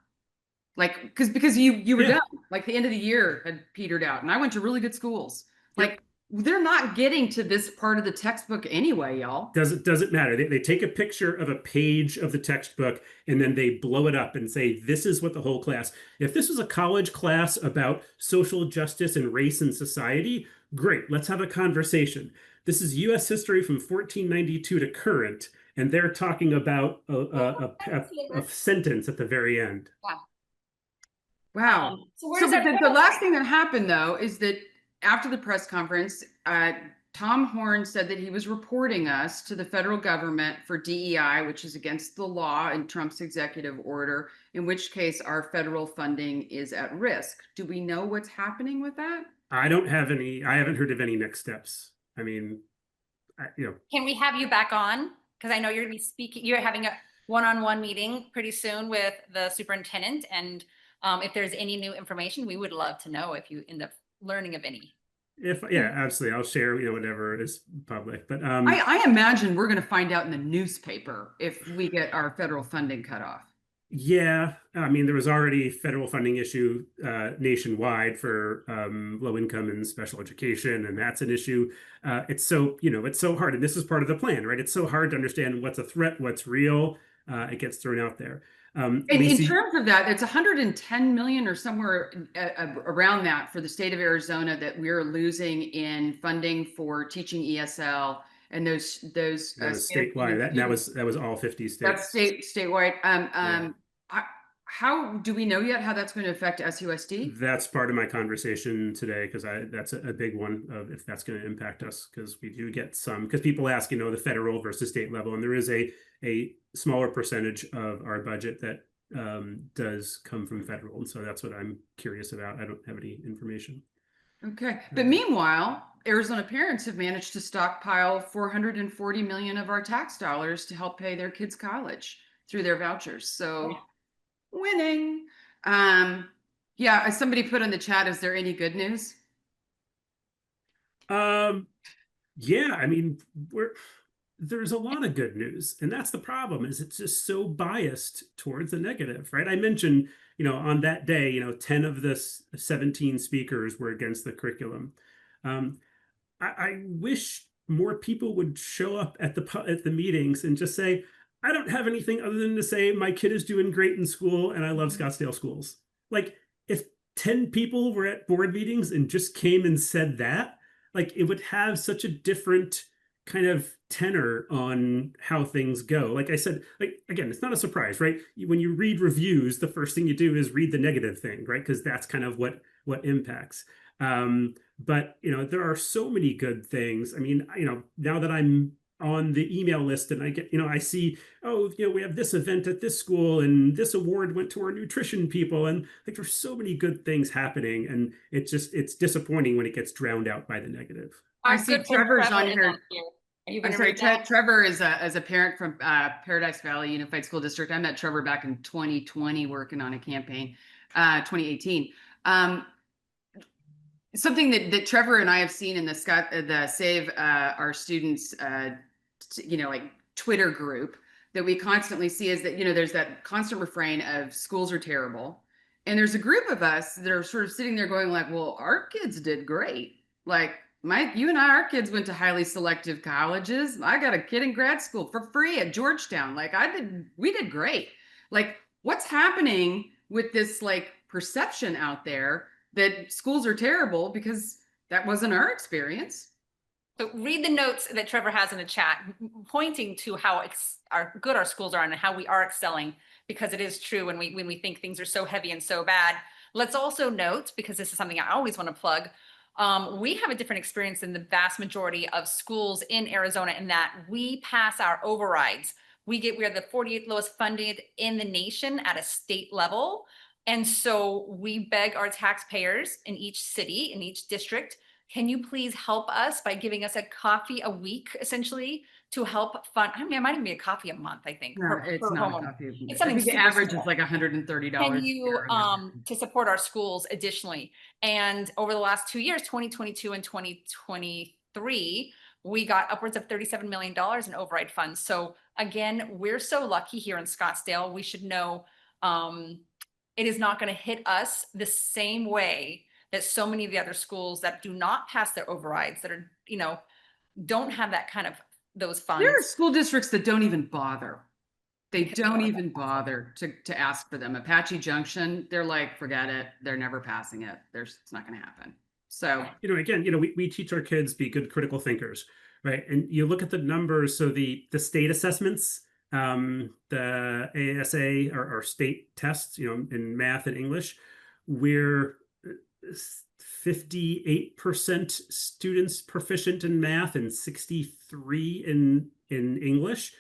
Like, because you were Yeah. done, like the end of the year had petered out, and I went to really good schools. Yep. Like, they're not getting to this part of the textbook anyway, y'all. Doesn't matter. They take a picture of a page of the textbook and then they blow it up and say, this is what the whole class. If this was a college class about social justice and race and society, great. Let's have a conversation. This is US history from 1492 to current, and they're talking about a sentence at the very end. Wow. So where So does that the put us? last thing that happened though is that after the press conference, Tom Horn said that he was reporting us to the federal government for DEI, which is against the law and Trump's executive order, in which case our federal funding is at risk. Do we know what's happening with that? I haven't heard of any next steps. I mean, Can we have you back on? Because I know you're gonna be speaking, you're having a one-on-one meeting pretty soon with the superintendent. And if there's any new information, we would love to know if you end up learning of any. absolutely. I'll share, whatever is public, but I imagine we're going to find out in the newspaper if we get our federal funding cut off. yeah, I mean, there was already federal funding issue nationwide for low income and special education, and that's an issue. It's so hard, and this is part of the plan, right? It's so hard to understand what's a threat, what's real. It gets thrown out there. In terms of that, it's 110 million or somewhere around that for the state of Arizona that we're losing in funding for teaching ESL and those statewide. That was all 50 states. That's statewide. How do we know yet how that's going to affect SUSD? That's part of my conversation today, because that's a big one of if that's going to impact us, because we do get some, because people ask, the federal versus state level, and there is a smaller percentage of our budget that does come from federal, and so that's what I'm curious about. I don't have any information. Okay, but meanwhile, Arizona parents have managed to stockpile 440 million of our tax dollars to help pay their kids' college through their vouchers. So winning. Yeah, as somebody put in the chat, is there any good news? Yeah, I mean, there's a lot of good news, and that's the problem, is it's just so biased towards the negative, right? I mentioned, on that day, 10 of the 17 speakers were against the curriculum. I wish more people would show up at the meetings and just say, I don't have anything other than to say my kid is doing great in school and I love Scottsdale schools. Like, if 10 people were at board meetings and just came and said that, like, it would have such a different kind of tenor on how things go. Like I said, like, again, it's not a surprise, right? When you read reviews, the first thing you do is read the negative thing, right? Because that's kind of what impacts. But there are so many good things. I mean, now that I'm on the email list and I get, I see, we have this event at this school and this award went to our nutrition people, and like there's so many good things happening, and it's disappointing when it gets drowned out by the negative. I see Trevor's on here. I'm sorry, Trevor is a parent from Paradise Valley Unified School District. I met Trevor back in 2020 working on a campaign, 2018. Something that Trevor and I have seen in the Save Our Students, like Twitter group that we constantly see is that, there's that constant refrain of schools are terrible. And there's a group of us that are sort of sitting there going like, well, our kids did great. Like, you and our kids went to highly selective colleges. I got a kid in grad school for free at Georgetown. Like we did great. Like, what's happening with this like perception out there that schools are terrible, because that wasn't our experience. So read the notes that Trevor has in the chat, pointing to how good our schools are and how we are excelling, because it is true when we think things are so heavy and so bad. Let's also note, because this is something I always want to plug, we have a different experience than the vast majority of schools in Arizona, in that we pass our overrides. We are the 48th lowest funded in the nation at a state level. And so we beg our taxpayers in each city, in each district, can you please help us by giving us a coffee a week, essentially, to help fund? I mean, it might even be a coffee a month, I think. No, it's not a coffee. It's something. The average is like $130. Can you to support our schools additionally? And over the last 2 years, 2022 and 2023, we got upwards of $37 million in override funds. So again, we're so lucky here in Scottsdale. We should know it is not going to hit us the same way that so many of the other schools that do not pass their overrides, that are, don't have that kind of those funds. There are school districts that don't even bother. They don't even bother to ask for them. Apache Junction, they're like, forget it. They're never passing it. It's not going to happen. So, again, we teach our kids be good critical thinkers, right? And you look at the numbers. So the state assessments, the ASA or state tests, in math and English, we're 58% students proficient in math and 63 in English.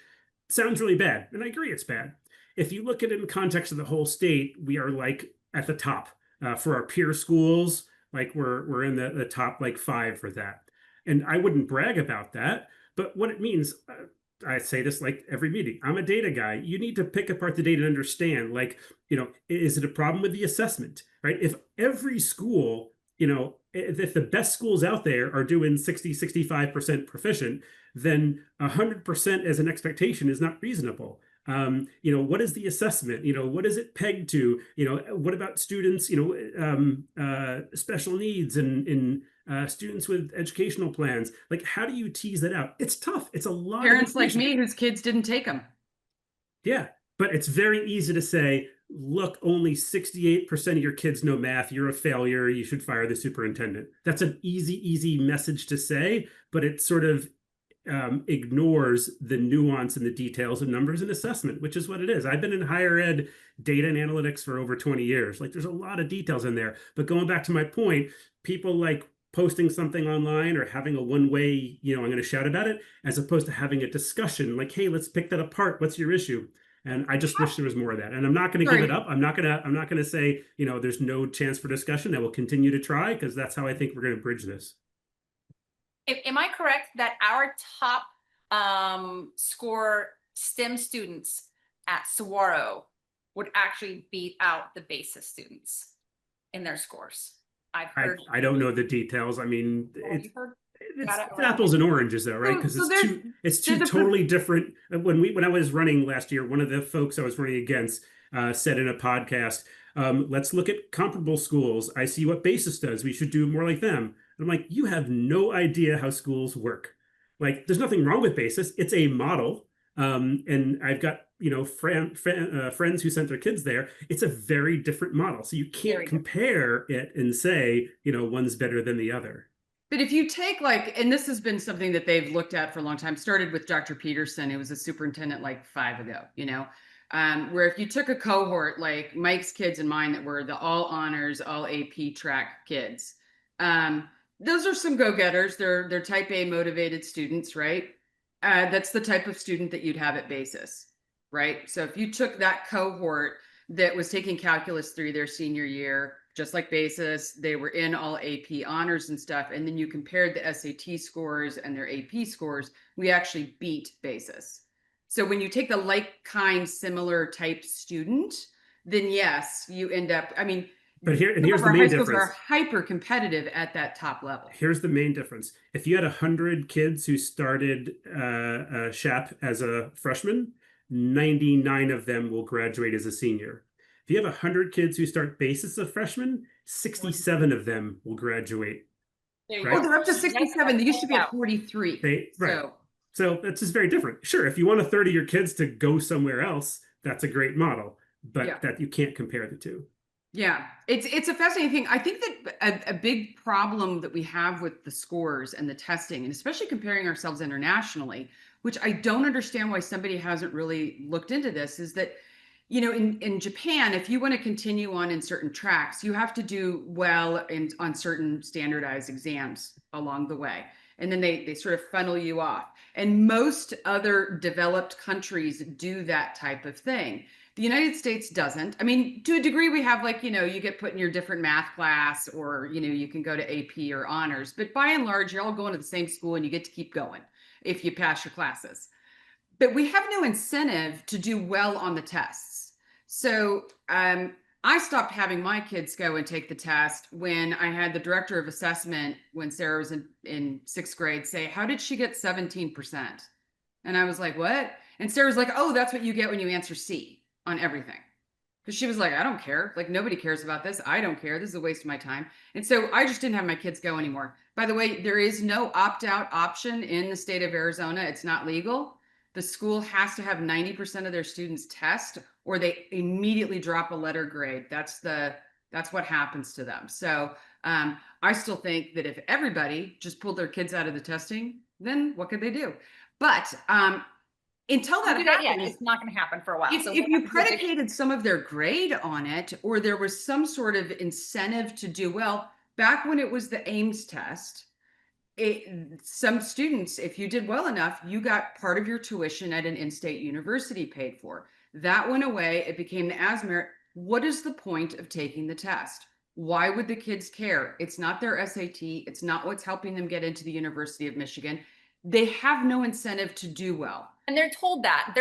Sounds really bad, and I agree it's bad. If you look at it in context of the whole state, we are like at the top for our peer schools. Like we're in the top like 5 for that. And I wouldn't brag about that, but what it means, I say this like every meeting, I'm a data guy. You need to pick apart the data and understand, like, is it a problem with the assessment, right? If every school, if the best schools out there are doing 65% proficient, then 100% as an expectation is not reasonable. What is the assessment? What is it pegged to? What about students, special needs and students with educational plans? Like, how do you tease that out? It's tough. It's a lot. Parents like me whose kids didn't take them. Yeah, but it's very easy to say, look, only 68% of your kids know math. You're a failure. You should fire the superintendent. That's an easy message to say, but it sort of ignores the nuance and the details of numbers and assessment, which is what it is. I've been in higher ed data and analytics for over 20 years. Like, there's a lot of details in there. But going back to my point, people like posting something online or having a one-way, I'm going to shout about it, as opposed to having a discussion like, hey, let's pick that apart. What's your issue? And I just wish there was more of that. And I'm not going to give it up. I'm not going to say, there's no chance for discussion. I will continue to try, because that's how I think we're going to bridge this. Am I correct that our top score STEM students at Saguaro would actually beat out the basis students in their scores? I've heard. I don't know the details. I mean, it's Got it. apples and oranges, though, right? Because it's two totally different. When I was running last year, one of the folks I was running against said in a podcast, let's look at comparable schools. I see what basis does. We should do more like them. I'm like, you have no idea how schools work. Like, there's nothing wrong with basis. It's a model. And I've got, friends who sent their kids there. It's a very different model. So you can't compare it and say, one's better than the other. But if you take and this has been something that they've looked at for a long time, started with Dr. Peterson, who was a superintendent like 5 ago, where if you took a cohort like Mike's kids and mine that were the all honors, all AP track kids, those are some go-getters. They're type A motivated students, right? That's the type of student that you'd have at basis, right? So if you took that cohort that was taking calculus 3 their senior year, just like basis, they were in all AP honors and stuff, and then you compared the SAT scores and their AP scores, we actually beat basis. So when you take the like similar type student, then yes, you end up, but here's the main difference. Are hyper competitive at that top level. Here's the main difference. If you had 100 kids who started SHAP as a freshman, 99 of them will graduate as a senior. If you have 100 kids who start basis as a freshman, 67 of them will graduate. Right? Oh, they're up to 67. They used to be at 43. Right. So that's just very different. Sure, if you want a third of your kids to go somewhere else, that's a great model, but that you can't compare the two. Yeah, it's a fascinating thing. I think that a big problem that we have with the scores and the testing, and especially comparing ourselves internationally, which I don't understand why somebody hasn't really looked into this, is that, in Japan, if you want to continue on in certain tracks, you have to do well on certain standardized exams along the way. And then they sort of funnel you off. And most other developed countries do that type of thing. The United States doesn't. To a degree, we have you get put in your different math class, or, you can go to AP or honors. But by and large, you're all going to the same school and you get to keep going if you pass your classes. But we have no incentive to do well on the tests. So I stopped having my kids go and take the test when I had the director of assessment, when Sarah was in 6th grade, say, how did she get 17%? And I was like, what? And Sarah's like, oh, that's what you get when you answer C on everything. Because she was like, I don't care. Like, nobody cares about this. I don't care. This is a waste of my time. And so I just didn't have my kids go anymore. By the way, there is no opt-out option in the state of Arizona. It's not legal. The school has to have 90% of their students test, or they immediately drop a letter grade. That's what happens to them. So I still think that if everybody just pulled their kids out of the testing, then what could they do? But until that happens, it's not going to happen for a while. if you predicated some of their grade on it, or there was some sort of incentive to do well, back when it was the Ames test, some students, if you did well enough, you got part of your tuition at an in-state university paid for. That went away. It became the as merit. What is the point of taking the test? Why would the kids care? It's not their SAT. It's not what's helping them get into the University of Michigan. They have no incentive to do well. And they're told that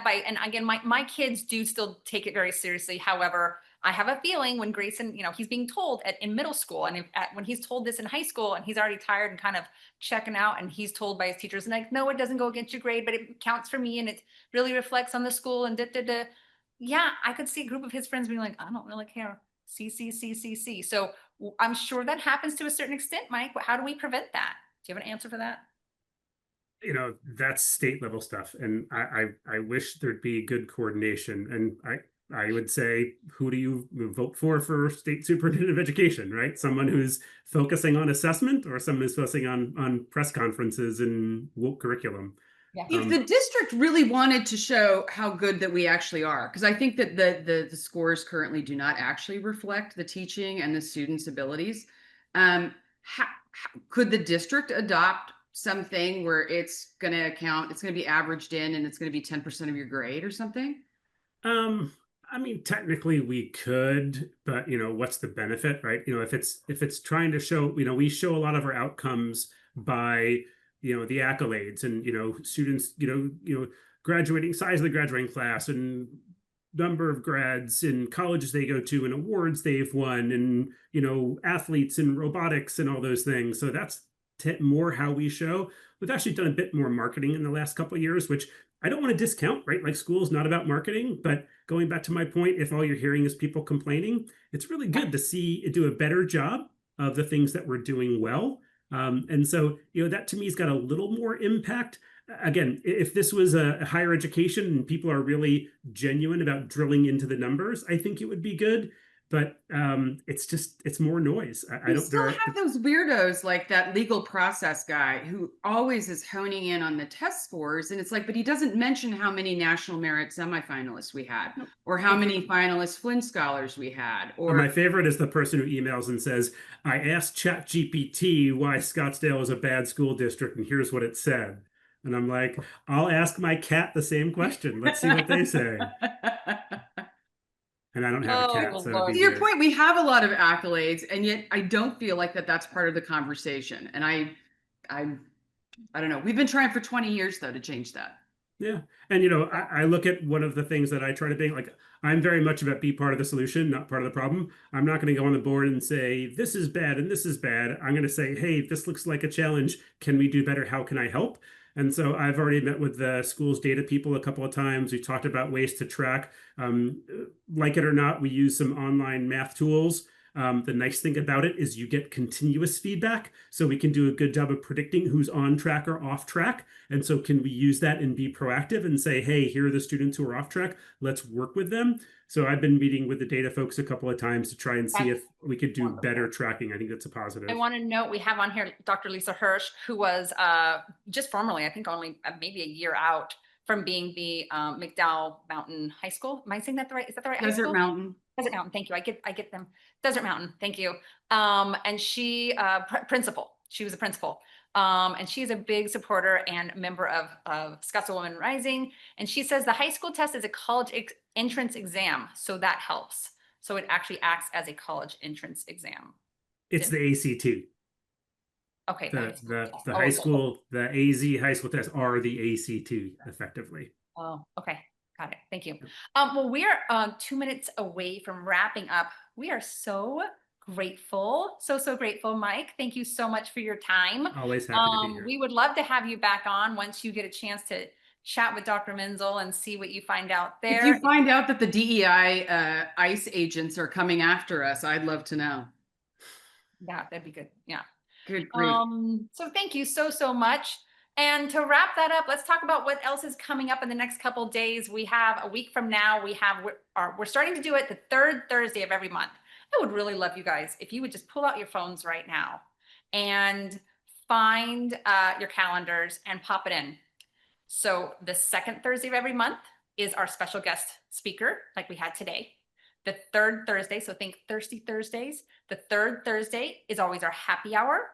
by, and again, my kids do still take it very seriously. However, I have a feeling when Grayson, he's being told in middle school, and when he's told this in high school, and he's already tired and kind of checking out, and he's told by his teachers, like, no, it doesn't go against your grade, but it counts for me, and it really reflects on the school, and yeah, I could see a group of his friends being like, I don't really care. C. So I'm sure that happens to a certain extent, Mike. How do we prevent that? Do you have an answer for that? That's state level stuff, and I wish there'd be good coordination. And I would say, who do you vote for state superintendent of education, right? Someone who's focusing on assessment, or someone who's focusing on press conferences and woke curriculum. Yeah. If the district really wanted to show how good that we actually are, because I think that the scores currently do not actually reflect the teaching and the students' abilities, could the district adopt something where it's going to be averaged in, and it's going to be 10% of your grade or something? I mean, technically we could, but what's the benefit, right? If it's trying to show, we show a lot of our outcomes by, the accolades and, students, graduating, size of the graduating class, and number of grads in colleges they go to, and awards they've won, and, athletes and robotics and all those things. So that's more how we show. We've actually done a bit more marketing in the last couple of years, which I don't want to discount, right? Like, school is not about marketing, but going back to my point, if all you're hearing is people complaining, it's really good to see it do a better job of the things that we're doing well. And so, that to me has got a little more impact. Again, if this was a higher education and people are really genuine about drilling into the numbers, I think it would be good. But it's more noise. I don't still have those weirdos like that legal process guy who always is honing in on the test scores, and it's like, but he doesn't mention how many national merit semifinalists we had, or how many finalist Flynn scholars we had. Or my favorite is the person who emails and says, I asked ChatGPT why Scottsdale is a bad school district, and here's what it said. And I'm like, I'll ask my cat the same question. Let's see what they say. And I don't have a cat. So to your point, we have a lot of accolades, and yet I don't feel like that's part of the conversation. And I don't know. We've been trying for 20 years though to change that. Yeah. And I look at one of the things that I try to be like, I'm very much about be part of the solution, not part of the problem. I'm not going to go on the board and say, this is bad and this is bad. I'm going to say, hey, this looks like a challenge. Can we do better? How can I help? And so I've already met with the school's data people a couple of times. We talked about ways to track. Like it or not, we use some online math tools. The nice thing about it is you get continuous feedback. So we can do a good job of predicting who's on track or off track. And so can we use that and be proactive and say, hey, here are the students who are off track. Let's work with them. So I've been meeting with the data folks a couple of times to try and see if we could do better tracking. I think that's a positive. I want to note, we have on here Dr. Lisa Hirsch, who was just formerly, I think only maybe a year out from being the McDowell Mountain High School. Am I saying that the right? Is that the right? Desert Mountain. Desert Mountain. Thank you. I get them. Desert Mountain. Thank you. And she principal. She was a principal. And she's a big supporter and member of Scottsdale Women Rising. And she says the high school test is a college entrance exam, so that helps. So it actually acts as a college entrance exam. It's the ACT. Okay. The high school, the AZ high school tests are the ACT effectively. Oh, okay. Got it. Thank you. Well, we are 2 minutes away from wrapping up. We are so grateful. So grateful, Mike. Thank you so much for your time. Always happy to be here. We would love to have you back on once you get a chance to chat with Dr. Menzel and see what you find out If there. you find out that the DEI ICE agents are coming after us, I'd love to know. Yeah, that'd be good. Yeah. Good grief. So thank you so much. And to wrap that up, let's talk about what else is coming up in the next couple days. We have a week from now, we're starting to do it the third Thursday of every month. I would really love you guys if you would just pull out your phones right now and find your calendars and pop it in. So the second Thursday of every month is our special guest speaker, like we had today. The third Thursday, so think Thirsty Thursdays. The third Thursday is always our happy hour.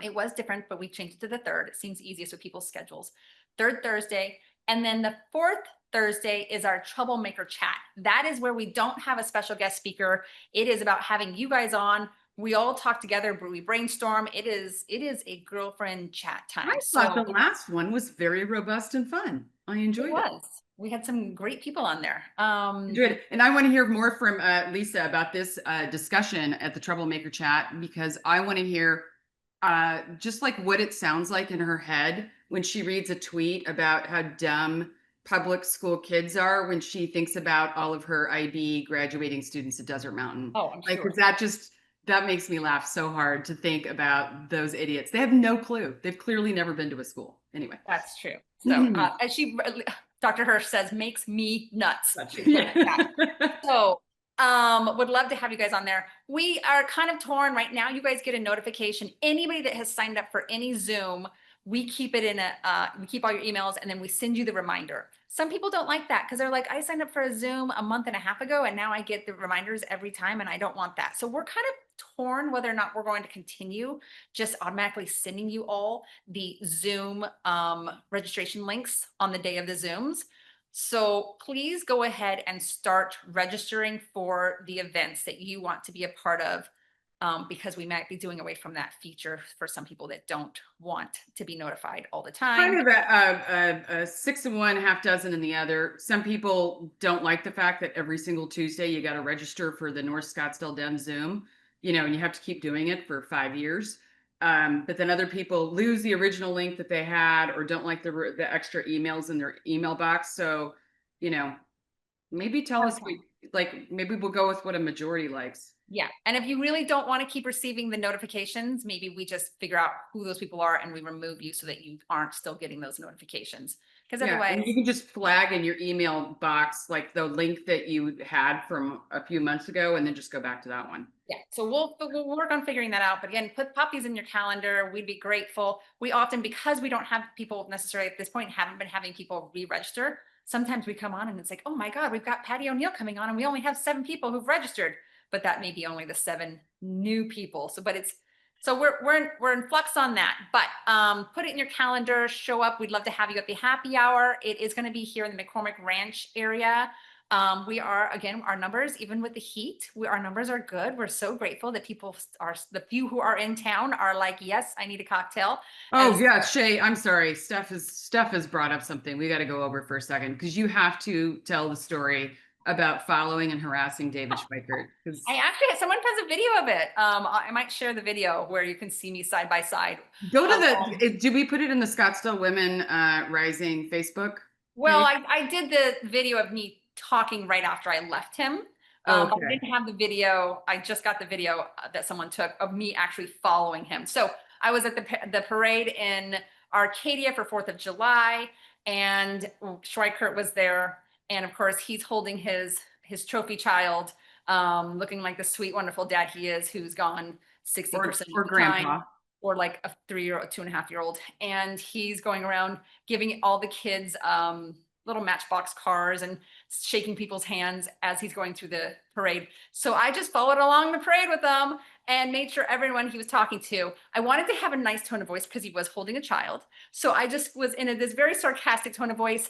It was different, but we changed it to the third. It seems easiest with people's schedules. Third Thursday. And then the fourth Thursday is our troublemaker chat. That is where we don't have a special guest speaker. It is about having you guys on. We all talk together, we brainstorm. It is a girlfriend chat time. I thought the last one was very robust and fun. I enjoyed it. We had some great people on there. Good. And I want to hear more from Lisa about this discussion at the troublemaker chat, because I want to hear just like what it sounds like in her head when she reads a tweet about how dumb public school kids are when she thinks about all of her IB graduating students at Desert Mountain. Oh, I'm like, sure. that makes me laugh so hard to think about those idiots. They have no clue. They've clearly never been to a school. Anyway. That's true. So as Dr. Hirsch says, makes me nuts. Yeah. So would love to have you guys on there. We are kind of torn right now. You guys get a notification. Anybody that has signed up for any Zoom, we keep it in we keep all your emails and then we send you the reminder. Some people don't like that because they're like, I signed up for a Zoom a month and a half ago and now I get the reminders every time and I don't want that. So we're kind of torn whether or not we're going to continue just automatically sending you all the Zoom registration links on the day of the Zooms. So please go ahead and start registering for the events that you want to be a part of, because we might be doing away from that feature for some people that don't want to be notified all the time. Kind of a 6 in one, half dozen in the other. Some people don't like the fact that every single Tuesday you got to register for the North Scottsdale Dem Zoom, and you have to keep doing it for 5 years. But then other people lose the original link that they had or don't like the extra emails in their email box. So, maybe tell us, maybe we'll go with what a majority likes. Yeah. And if you really don't want to keep receiving the notifications, maybe we just figure out who those people are and we remove you so that you aren't still getting those notifications. Because otherwise you can just flag in your email box, like the link that you had from a few months ago, and then just go back to that one. Yeah. So we'll work on figuring that out. But again, pop these in your calendar. We'd be grateful. We often, because we don't have people necessarily at this point, haven't been having people re-register. Sometimes we come on and it's like, oh my God, we've got Patti O'Neill coming on and we only have 7 people who've registered. But that may be only the 7 new people. So we're in flux on that, but put it in your calendar, show up. We'd love to have you at the happy hour. It is going to be here in the McCormick Ranch area. We are, again, our numbers, even with the heat, our numbers are good. We're so grateful that the few who are in town are like, yes, I need a cocktail. Oh yeah, Shay, I'm sorry. Steph has brought up something we got to go over for a second, because you have to tell the story about following and harassing David Schweikert. I actually, someone has a video of it. I might share the video where you can see me side by side. Go to did we put it in the Scottsdale Women Rising Facebook? Well, I did the video of me talking right after I left him. I didn't have the video. I just got the video that someone took of me actually following him. So I was at the parade in Arcadia for 4th of July, and Schweikert was there. And of course, he's holding his trophy child, looking like the sweet, wonderful dad he is, who's gone 60% or of the grandpa, time, or like a 3-year-old, 2.5-year-old. And he's going around giving all the kids little matchbox cars and shaking people's hands as he's going through the parade. So I just followed along the parade with them and made sure everyone he was talking to, I wanted to have a nice tone of voice because he was holding a child. So I just was in this very sarcastic tone of voice.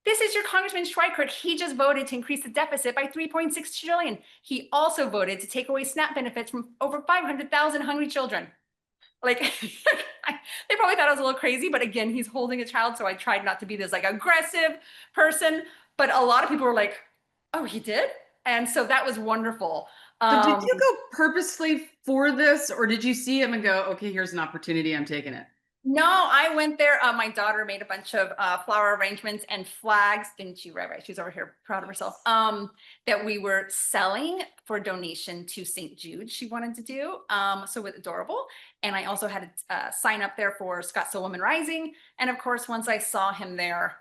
This is your Congressman Schweikert. He just voted to increase the deficit by $3.6 trillion. He also voted to take away SNAP benefits from over 500,000 hungry children. Like, They probably thought I was a little crazy, but again, he's holding a child. So I tried not to be this like aggressive person, but a lot of people were like, oh, he did? And so that was wonderful. So did you go purposely for this, or did you see him and go, okay, here's an opportunity, I'm taking it? No, I went there. My daughter made a bunch of flower arrangements and flags, didn't you? Right. She's over here proud of herself. That we were selling for donation to St. Jude. She wanted to do. So it was adorable. And I also had a sign up there for Scottsdale Women Rising. And of course, once I saw him there,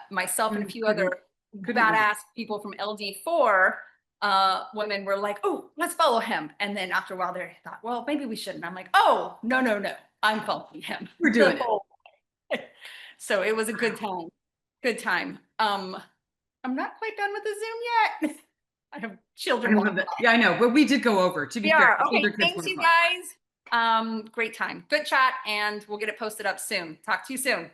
myself and a few other badass people from LD4 women were like, oh, let's follow him. And then after a while they thought, well, maybe we shouldn't. I'm like, oh, no, I'm following him. We're doing it. So it was a good time. Good time. I'm not quite done with the Zoom yet. I have children. Yeah, I know, but we did go over, to be fair. Okay, thanks you guys. Great time. Good chat, and we'll get it posted up soon. Talk to you soon.